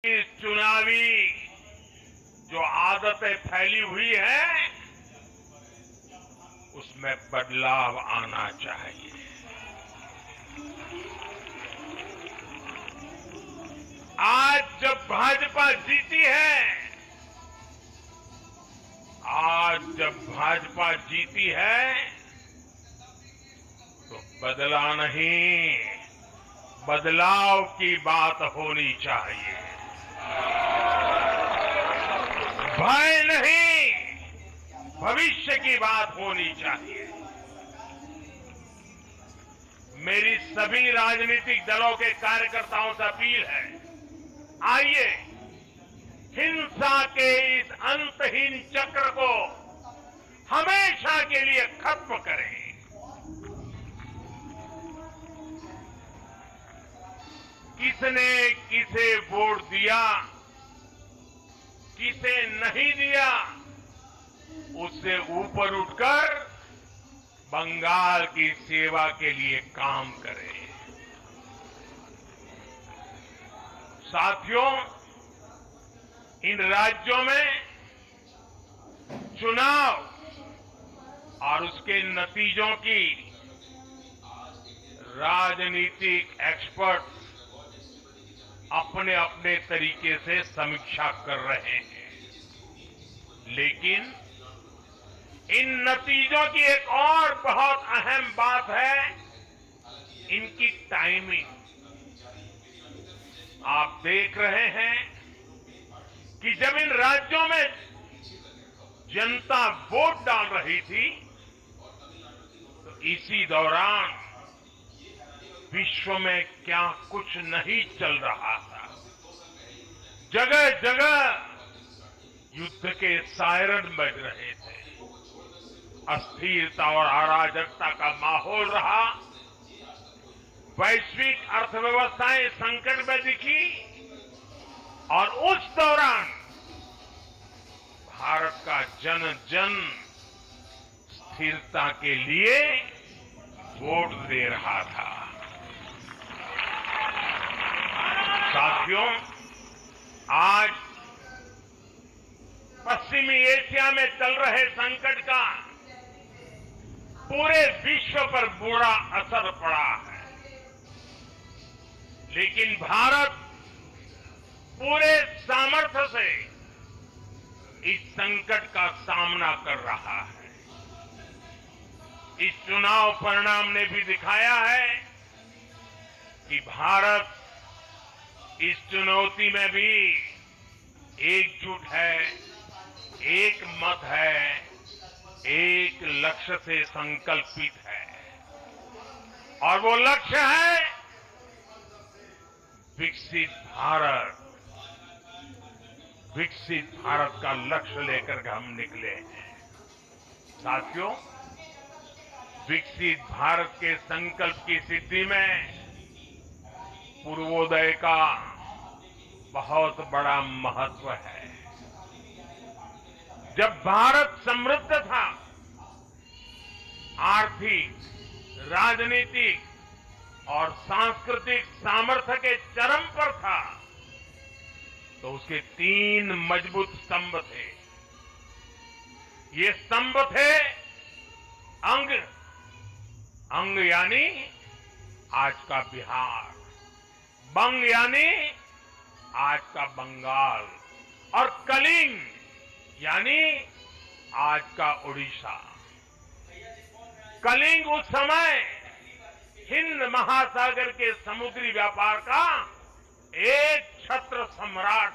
इस चुनावी जो आदतें फैली हुई हैं, उसमें बदलाव आना चाहिए। आज जब भाजपा जीती है, तो बदला नहीं, बदलाव की बात होनी चाहिए। भय नहीं, भविष्य की बात होनी चाहिए। मेरी सभी राजनीतिक दलों के कार्यकर्ताओं से अपील है, आइए हिंसा के इस अंतहीन चक्र को हमेशा के लिए खत्म करें। किसने किसे वोट दिया, किसे नहीं दिया, उससे ऊपर उठकर बंगाल की सेवा के लिए काम करें। साथियों, इन राज्यों में चुनाव और उसके नतीजों की राजनीतिक एक्सपर्ट्स अपने अपने तरीके से समीक्षा कर रहे हैं, लेकिन इन नतीजों की एक और बहुत अहम बात है, इनकी टाइमिंग। आप देख रहे हैं कि जब इन राज्यों में जनता वोट डाल रही थी, तो इसी दौरान विश्व में क्या कुछ नहीं चल रहा था। जगह जगह युद्ध के सायरन बज रहे थे, अस्थिरता और अराजकता का माहौल रहा, वैश्विक अर्थव्यवस्थाएं संकट में दिखी, और उस दौरान भारत का जन जन स्थिरता के लिए वोट दे रहा था। साथियों, आज पश्चिमी एशिया में चल रहे संकट का पूरे विश्व पर बुरा असर पड़ा है, लेकिन भारत पूरे सामर्थ्य से इस संकट का सामना कर रहा है। इस चुनाव परिणाम ने भी दिखाया है कि भारत इस चुनौती में भी एकजुट है, एक मत है, एक लक्ष्य से संकल्पित है, और वो लक्ष्य है विकसित भारत। विकसित भारत का लक्ष्य लेकर हम निकले हैं। साथियों, विकसित भारत के संकल्प की सिद्धि में पूर्वोदय का बहुत बड़ा महत्व है। जब भारत समृद्ध था, आर्थिक, राजनीतिक और सांस्कृतिक सामर्थ्य के चरम पर था, तो उसके 3 मजबूत स्तंभ थे। ये स्तंभ थे अंग, अंग यानी आज का बिहार, बंग यानी आज का बंगाल, और कलिंग यानी आज का उड़ीसा। कलिंग उस समय हिंद महासागर के समुद्री व्यापार का एक छत्र सम्राट